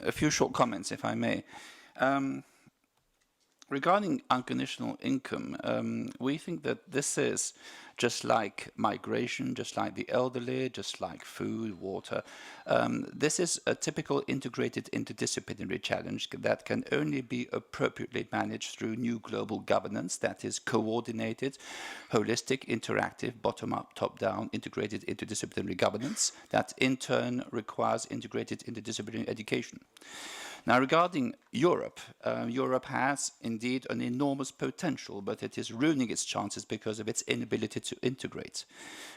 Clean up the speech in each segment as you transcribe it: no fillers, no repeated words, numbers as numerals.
A few short comments, if I may. Regarding unconditional income, we think that this is just like migration, just like the elderly, just like food, water. This is a typical integrated interdisciplinary challenge that can only be appropriately managed through new global governance that is coordinated, holistic, interactive, bottom-up, top-down, integrated interdisciplinary governance that in turn requires integrated interdisciplinary education. Now, regarding Europe, Europe has indeed an enormous potential, but it is ruining its chances because of its inability to integrate.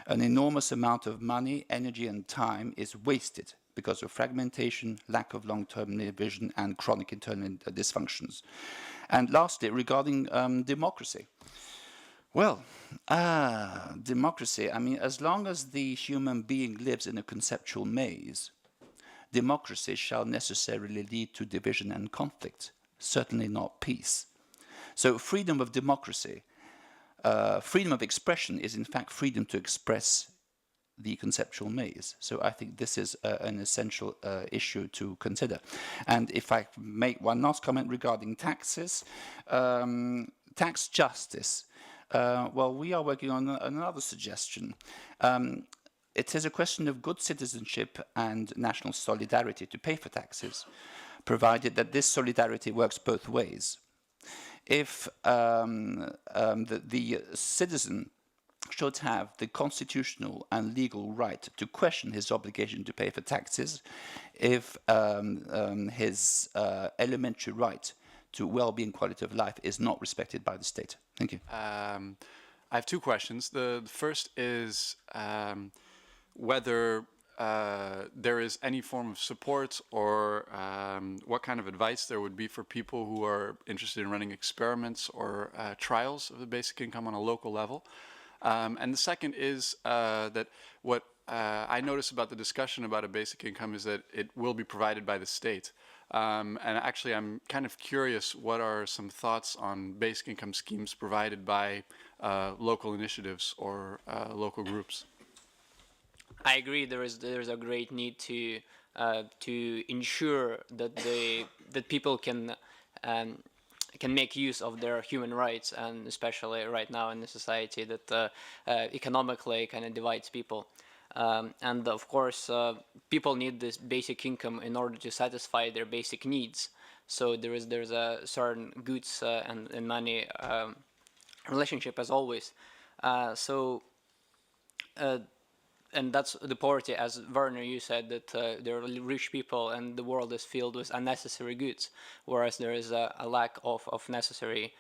An enormous amount of money, energy, and time is wasted because of fragmentation, lack of long-term vision, and chronic internal dysfunctions. And lastly, regarding democracy. Well, democracy, I mean, as long as the human being lives in a conceptual maze, democracy shall necessarily lead to division and conflict, certainly not peace. So freedom of democracy, freedom of expression is in fact freedom to express the conceptual maze. So I think this is an essential issue to consider. And if I make one last comment regarding taxes, tax justice. Well, we are working on another suggestion. It is a question of good citizenship and national solidarity to pay for taxes, provided that this solidarity works both ways. If the citizen should have the constitutional and legal right to question his obligation to pay for taxes, if his elementary right to well-being, quality of life is not respected by the state. Thank you. I have two questions. The first is whether there is any form of support or what kind of advice there would be for people who are interested in running experiments or trials of the basic income on a local level. And the second is that what I notice about the discussion about a basic income is that it will be provided by the state. And actually, I'm kind of curious, what are some thoughts on basic income schemes provided by local initiatives or local groups? I agree. There is a great need to ensure that that people can make use of their human rights, and especially right now in the society that economically kind of divides people. And of course, people need this basic income in order to satisfy their basic needs. So there's a certain goods and money relationship as always. And that's the poverty, as Werner, you said, that there are rich people and the world is filled with unnecessary goods, whereas there is a lack of necessary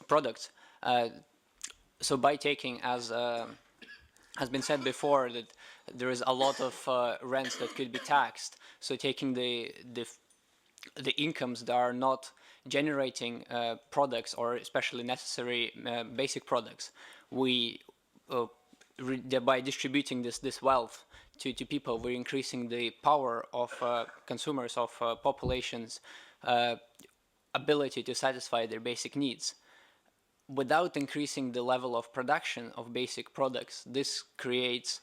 products. So by taking, as has been said before, that there is a lot of rents that could be taxed, so taking the incomes that are not generating products or especially necessary basic products, we by distributing this wealth to people, we're increasing the power of consumers, of populations' ability to satisfy their basic needs. Without increasing the level of production of basic products, this creates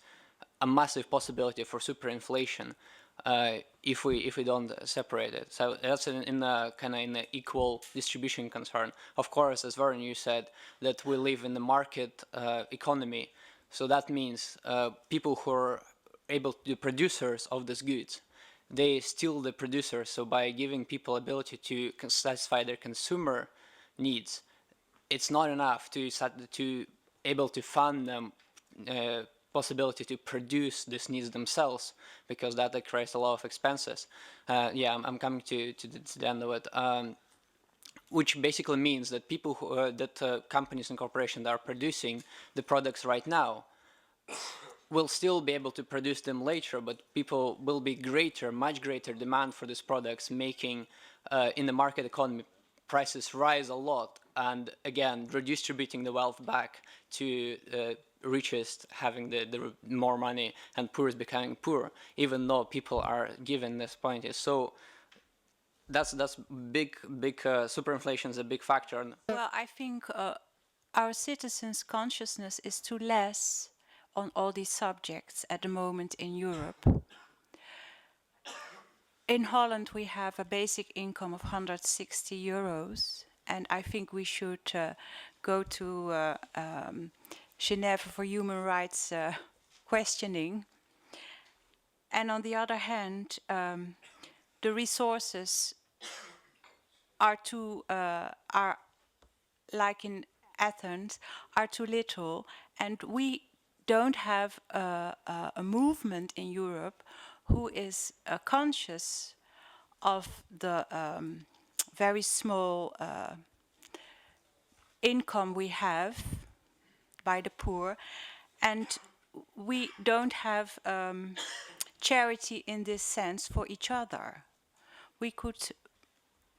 a massive possibility for superinflation if we don't separate it. So that's in a kind of in an equal distribution concern. Of course, as Werner, you said, that we live in the market economy. So that means people who are able to be producers of these goods, they steal the producers. So by giving people ability to satisfy their consumer needs, it's not enough to able to fund them possibility to produce these needs themselves, because that creates a lot of expenses. Yeah, I'm coming to the end of it. Which basically means that people who, companies and corporations that are producing the products right now will still be able to produce them later, but people will be much greater demand for these products, making in the market economy prices rise a lot, and again redistributing the wealth back to richest having the more money and poorest becoming poor, even though people are given this point. So that's big superinflation is a big factor. Well, I think our citizens' consciousness is too less on all these subjects at the moment in Europe. In Holland, we have a basic income of 160 euros, and I think we should go to Geneva for human rights questioning. And on the other hand, the resources are like in Athens, are too little, and we don't have a movement in Europe who is conscious of the very small income we have by the poor, and we don't have charity in this sense for each other. We could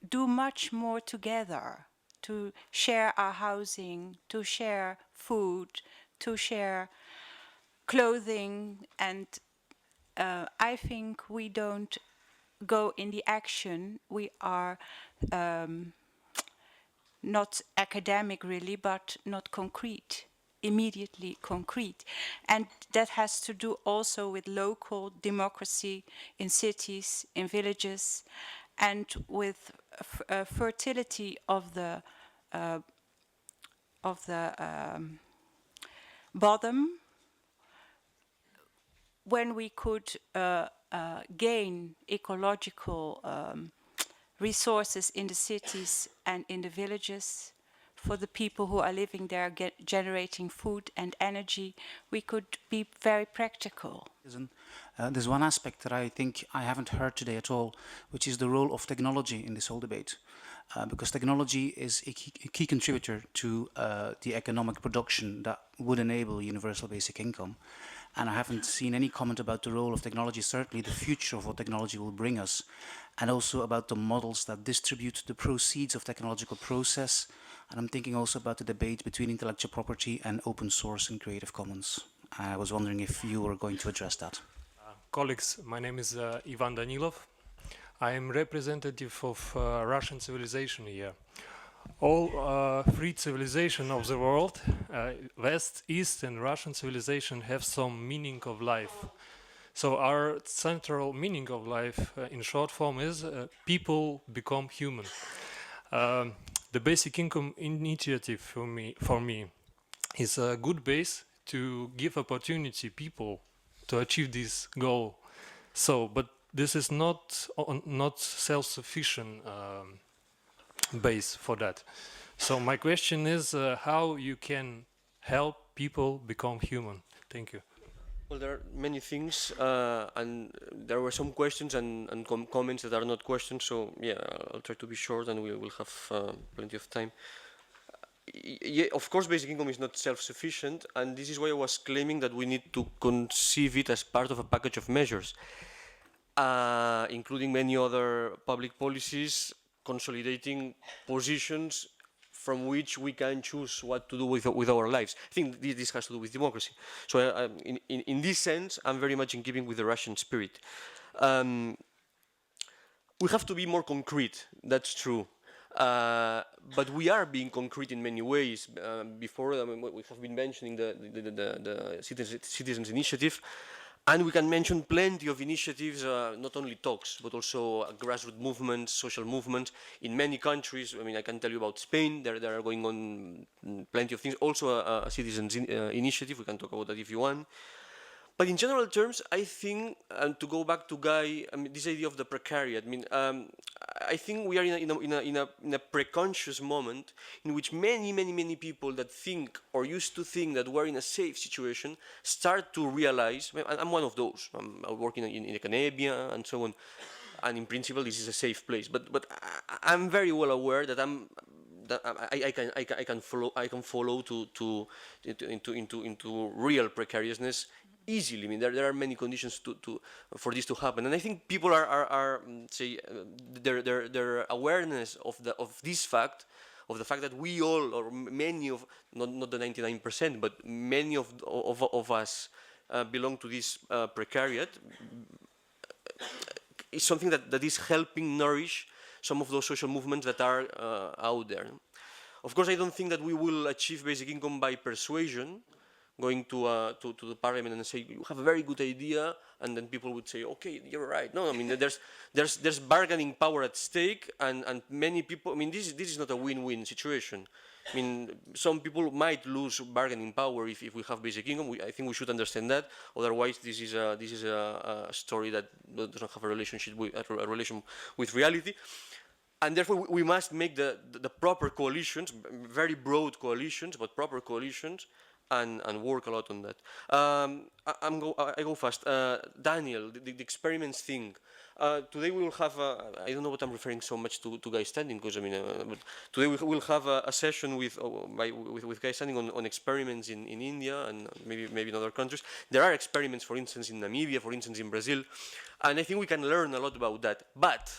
do much more together to share our housing, to share food, to share clothing, and I think we don't go in the action. We are not academic really, but not concrete, immediately concrete. And that has to do also with local democracy in cities, in villages, and with fertility of the bottom, when we could gain ecological resources in the cities and in the villages for the people who are living there, generating food and energy, we could be very practical. There's one aspect that I think I haven't heard today at all, which is the role of technology in this whole debate. Because technology is a key contributor to the economic production that would enable universal basic income. And I haven't seen any comment about the role of technology, certainly the future of what technology will bring us, and also about the models that distribute the proceeds of technological process. And I'm thinking also about the debate between intellectual property and open source and Creative Commons. I was wondering if you were going to address that. Colleagues, my name is Ivan Danilov. I am representative of Russian civilization here. All three civilizations of the world, West, East and Russian civilization, have some meaning of life. So our central meaning of life in short form is people become human. The basic income initiative for me is a good base to give opportunity people to achieve this goal. So, but this is not self-sufficient base for that. So my question is how you can help people become human. Thank you. Well, there are many things, and there were some questions and comments that are not questions. So yeah, I'll try to be short, and we will have plenty of time. Yeah, of course, basic income is not self-sufficient, and this is why I was claiming that we need to conceive it as part of a package of measures, including many other public policies, consolidating positions from which we can choose what to do with our lives. I think this has to do with democracy. So in this sense, I'm very much in keeping with the Russian spirit. We have to be more concrete, that's true. But we are being concrete in many ways. Before, we have been mentioning the Citizens Initiative, and we can mention plenty of initiatives, not only talks, but also grassroots movements, social movements in many countries. I mean, I can tell you about Spain. There are going on plenty of things. Also a Citizens Initiative, we can talk about that if you want. But in general terms, I think, and to go back to Guy, I mean, this idea of the precariat, I mean, I think we are in a preconscious moment in which many people that think or used to think that we're in a safe situation start to realize, I'm one of those, I'm working in academia and so on, and in principle this is a safe place, but I'm very well aware that I can follow into real precariousness easily. I mean, there are many conditions for this to happen, and I think people are say their awareness of this fact, of the fact that we all, or many of, not the 99%, but many of us belong to this precariat, is something that is helping nourish some of those social movements that are out there. Of course, I don't think that we will achieve basic income by persuasion, going to the parliament and say, you have a very good idea, and then people would say, okay, you're right. No, I mean, there's bargaining power at stake, and many people, I mean, this is not a win-win situation. I mean, some people might lose bargaining power if we have basic income. I think we should understand that. Otherwise, this is a story that doesn't have a relation with reality. And therefore, we must make the proper coalitions, very broad coalitions, but proper coalitions, and work a lot on that. I go fast. Daniel, the experiments thing. Today we will have, I don't know what I'm referring so much to guys standing, because I mean, but today we will have a session with guys standing on experiments in India and maybe in other countries. There are experiments, for instance, in Namibia, for instance, in Brazil, and I think we can learn a lot about that. But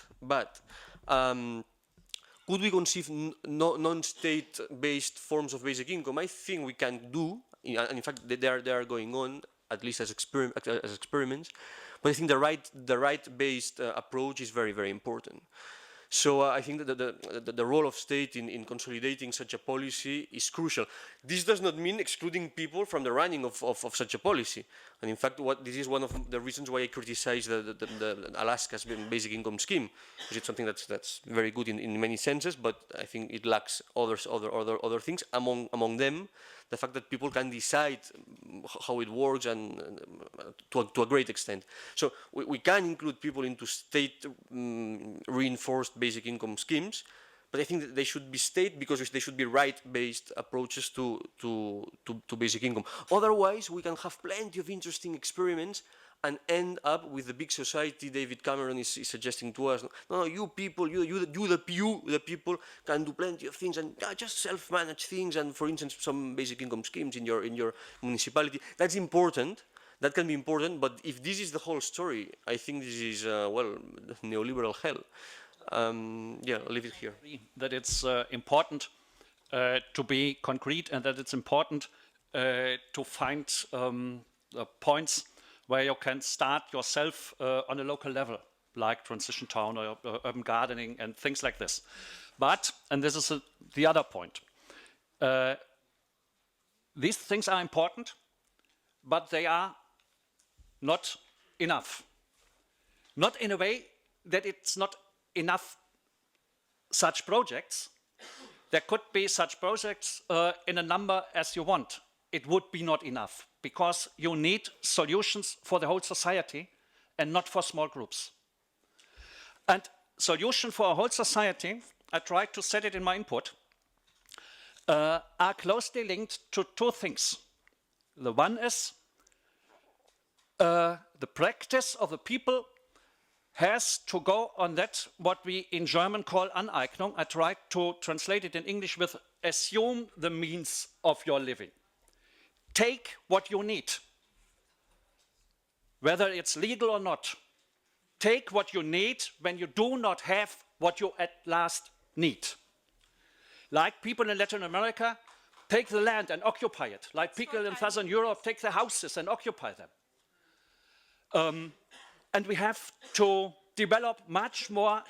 could we conceive non-state-based forms of basic income? I think we can do, and in fact, they are going on, at least as experiments. But I think the right-based approach is very, very important. So I think that the role of state in consolidating such a policy is crucial. This does not mean excluding people from the running of such a policy. And in fact, this is one of the reasons why I criticize the Alaska's basic income scheme, which is something that's very good in many senses, but I think it lacks other things. Among them, the fact that people can decide how it works, and to a great extent. So we can include people into state reinforced basic income schemes, but I think that they should be state because they should be right-based approaches to basic income. Otherwise, we can have plenty of interesting experiments and end up with the big society David Cameron is suggesting to us. No, you people, the people can do plenty of things and just self-manage things, and for instance, some basic income schemes in your municipality. That's important. That can be important, but if this is the whole story, I think this is, well, neoliberal hell. Yeah, I'll leave it here. That it's important to be concrete, and that it's important to find points where you can start yourself on a local level, like transition town or urban gardening and things like this. But, and this is the other point, these things are important, but they are not enough. Not in a way that it's not enough such projects. There could be such projects in a number as you want. It would be not enough, because you need solutions for the whole society and not for small groups. And solution for a whole society, I tried to set it in my input, are closely linked to two things. The one is the practice of the people has to go on that, what we in German call Aneignung. I tried to translate it in English with assume the means of your living. Take what you need, whether it's legal or not. Take what you need when you do not have what you at last need. Like people in Latin America, take the land and occupy it. Like people in Southern Europe, take the houses and occupy them. And we have to develop much more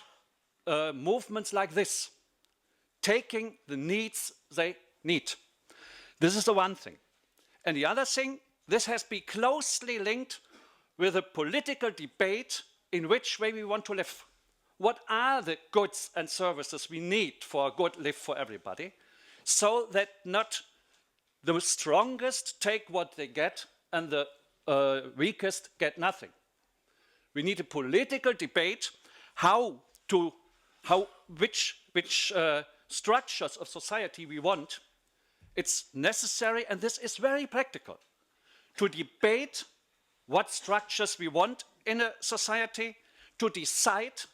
movements like this, taking the needs they need. This is the one thing. And the other thing, this has been closely linked with a political debate in which way we want to live. What are the goods and services we need for a good life for everybody, so that not the strongest take what they get and the weakest get nothing. We need a political debate which structures of society we want. It's necessary, and this is very practical, to debate what structures we want in a society, to decide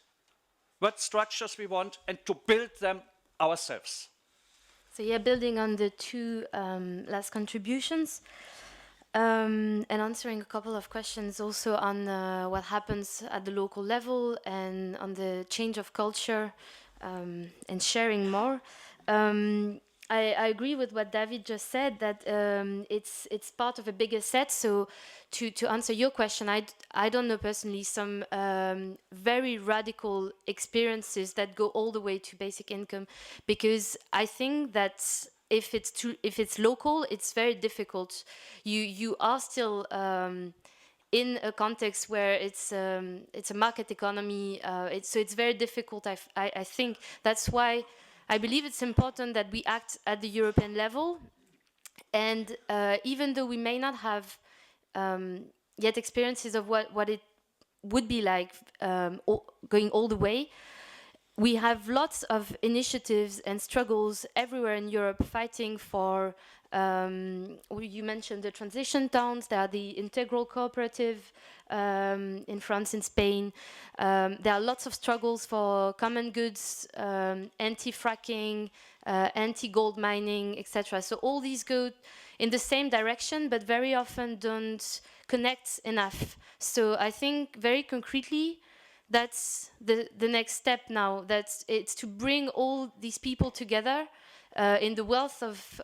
what structures we want, and to build them ourselves. So yeah, building on the two last contributions, and answering a couple of questions also on what happens at the local level and on the change of culture and sharing more. I agree with what David just said, that it's part of a bigger set. So to answer your question, I don't know personally some very radical experiences that go all the way to basic income, because I think that if it's local, it's very difficult. You are still in a context where it's a market economy, so it's very difficult. I think that's why I believe it's important that we act at the European level, and even though we may not have yet experiences of what it would be like going all the way, we have lots of initiatives and struggles everywhere in Europe fighting for, you mentioned the transition towns, there are the integral cooperative in France and Spain. There are lots of struggles for common goods, anti-fracking, anti-gold mining, etc. So all these go in the same direction, but very often don't connect enough. So I think very concretely, that's the next step now. It's to bring all these people together in the wealth of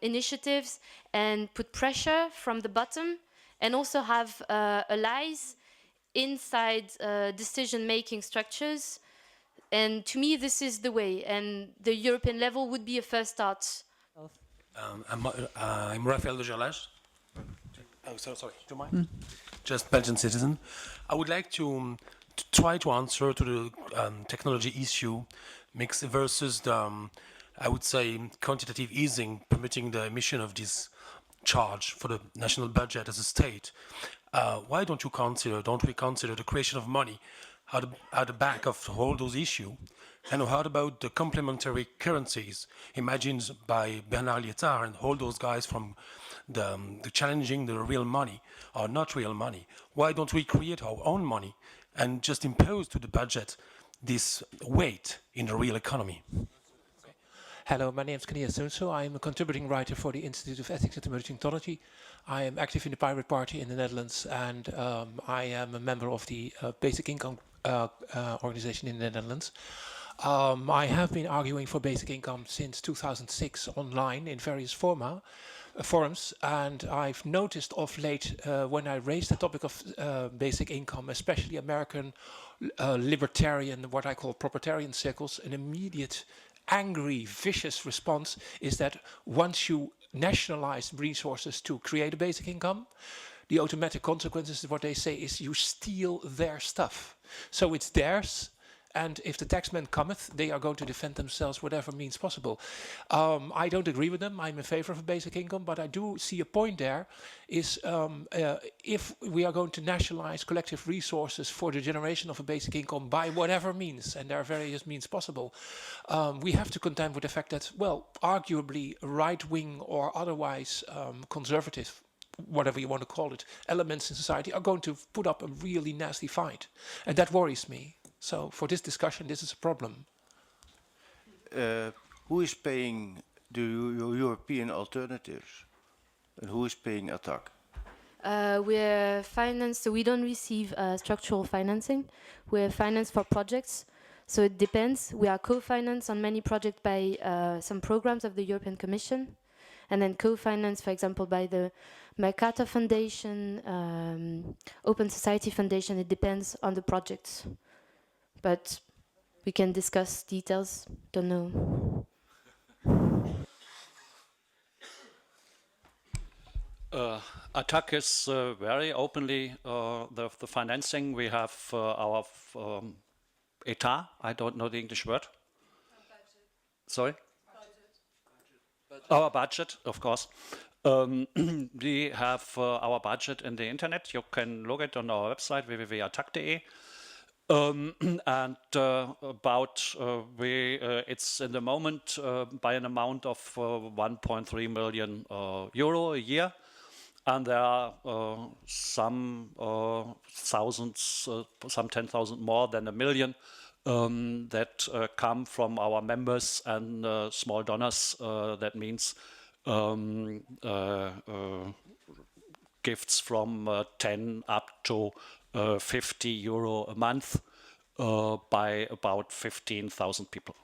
initiatives and put pressure from the bottom, and also have allies inside decision-making structures. And to me, this is the way, and the European level would be a first start. I'm Raphael de Gerlache. Oh, sorry. Do you mind? Just Belgian citizen. I would like to try to answer to the technology issue mix versus the, I would say, quantitative easing permitting the emission of this charge for the national budget as a state. Why don't we consider the creation of money at the back of all those issues? And how about the complementary currencies imagined by Bernard Lietard and all those guys from the challenging the real money or not real money? Why don't we create our own money and just impose to the budget this weight in the real economy? Okay. Hello, my name is Kania Sunso. I am a contributing writer for the Institute of Ethics and Emerging Technology. I am active in the Pirate Party in the Netherlands, and I am a member of the Basic Income organization in the Netherlands. I have been arguing for basic income since 2006 online in various forums, and I've noticed of late when I raised the topic of basic income, especially American libertarian, what I call proprietarian circles, an immediate angry, vicious response is that once you nationalize resources to create a basic income, the automatic consequences of what they say is you steal their stuff. So it's theirs, and if the taxman cometh, they are going to defend themselves whatever means possible. I don't agree with them. I'm in favor of a basic income, but I do see a point there is if we are going to nationalize collective resources for the generation of a basic income by whatever means, and there are various means possible, we have to contend with the fact that, well, arguably right-wing or otherwise conservative, whatever you want to call it, elements in society are going to put up a really nasty fight. And that worries me. So for this discussion, this is a problem. Who is paying the European alternatives? And who is paying attack? We're financed, so we don't receive structural financing. We're financed for projects. So it depends. We are co-financed on many projects by some programs of the European Commission, and then co-financed, for example, by the Mercator Foundation, Open Society Foundation. It depends on the projects. But we can discuss details, don't know. Attack is very openly the financing. We have our état, I don't know the English word. Sorry? Budget. Our budget, of course. We have our budget in the internet. You can look it on our website, www.attack.de. And about it's in the moment by an amount of 1.3 million euro a year, and there are some thousands, some 10,000 more than a million that come from our members and small donors. That means gifts from 10 up to 50 euro a month by about 15,000 people.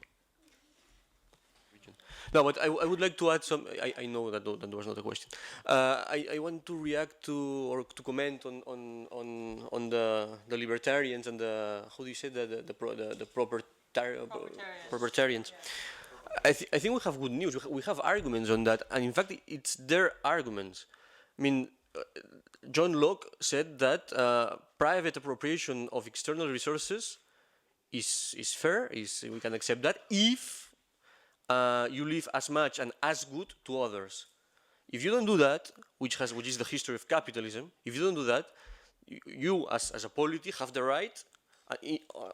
No, but I would like to add some. I know that that was not a question. I want to react to or to comment on the libertarians and the, how do you say, the propertarians. Yeah. I think we have good news. We have arguments on that, and in fact, it's their arguments. I mean, John Locke said that private appropriation of external resources is fair. We can accept that if you leave as much and as good to others. If you don't do that, which is the history of capitalism, if you don't do that, you as a polity have the right,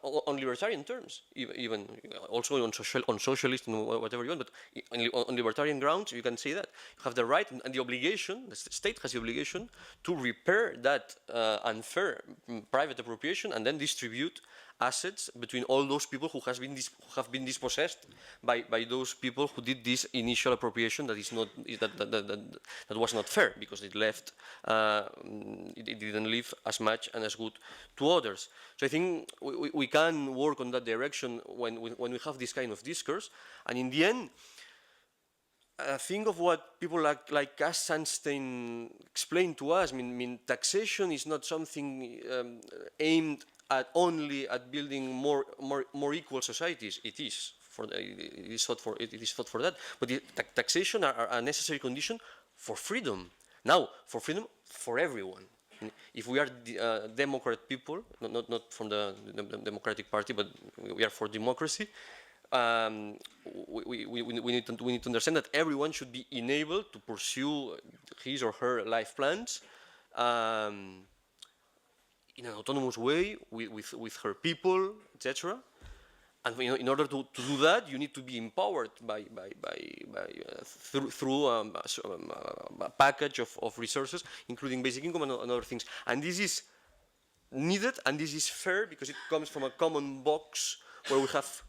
on libertarian terms, even also on socialist and whatever you want, but on libertarian grounds, you can say that you have the right and the obligation. The state has the obligation to repair that unfair private appropriation and then distribute assets between all those people who have been dispossessed by those people who did this initial appropriation that is not that was not fair, because it left it didn't leave as much and as good to others. So I think we can work on that direction when we have this kind of discourse, and in the end, think of what people like Casassas explained to us. I mean, taxation is not something aimed only at building more equal societies. It is thought for that. But taxation are a necessary condition for freedom. Now, for freedom for everyone. If we are democrat people, not from the Democratic Party, but we are for democracy. We need to understand that everyone should be enabled to pursue his or her life plans in an autonomous way with her people, etc. And in order to do that, you need to be empowered through a package of resources, including basic income and other things. And this is needed, and this is fair, because it comes from a common box where we have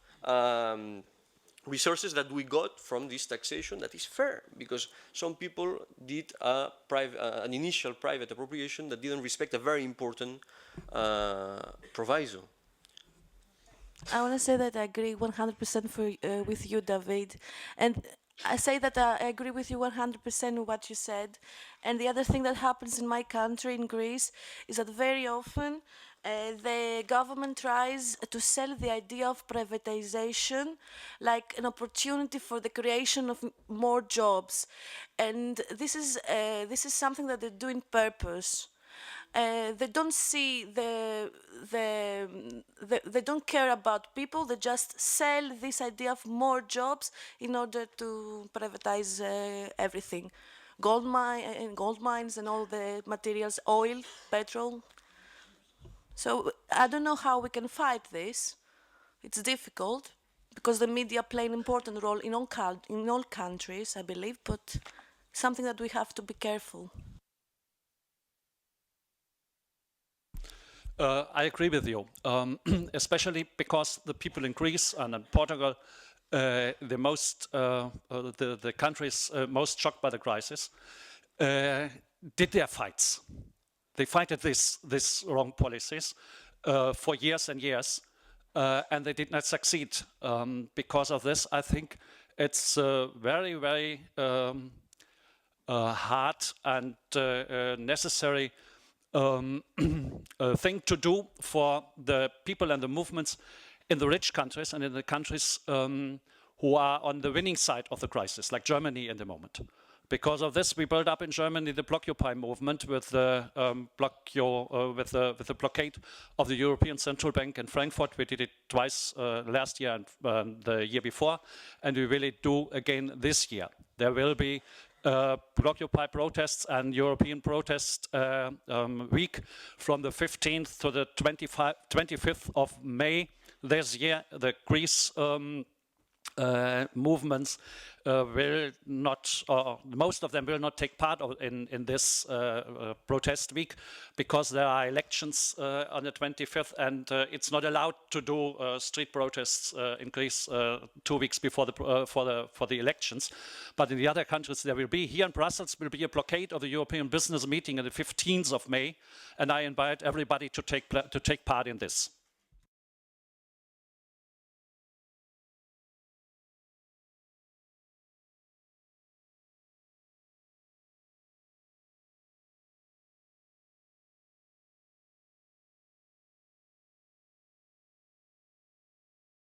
resources that we got from this taxation that is fair, because some people did an initial private appropriation that didn't respect a very important proviso. I want to say that I agree 100% with you, David. And I say that I agree with you 100% with what you said. And the other thing that happens in my country, in Greece, is that very often the government tries to sell the idea of privatization like an opportunity for the creation of more jobs. And this is something that they do in purpose. They don't see they don't care about people. They just sell this idea of more jobs in order to privatize everything, gold mines and all the materials, oil, petrol. So I don't know how we can fight this. It's difficult because the media play an important role in all countries, I believe, but something that we have to be careful. I agree with you, especially because the people in Greece and in Portugal, the countries most shocked by the crisis, did their fights. They fighted these wrong policies for years and years, and they did not succeed. Because of this, I think it's very, very hard and necessary thing to do for the people and the movements in the rich countries and in the countries who are on the winning side of the crisis, like Germany in the moment. Because of this, we built up in Germany the Blockupy movement with the blockade of the European Central Bank in Frankfurt. We did it twice last year and the year before, and we will do again this year. There will be Blockupy protests and European protest week from the 15th to the 25th of May this year. The Greece movements will not, most of them will not take part in this protest week, because there are elections on the 25th, and it's not allowed to do street protests in Greece 2 weeks before for the elections. But in the other countries there will be. Here in Brussels will be a blockade of the European business meeting on the 15th of May, and I invite everybody to take part in this.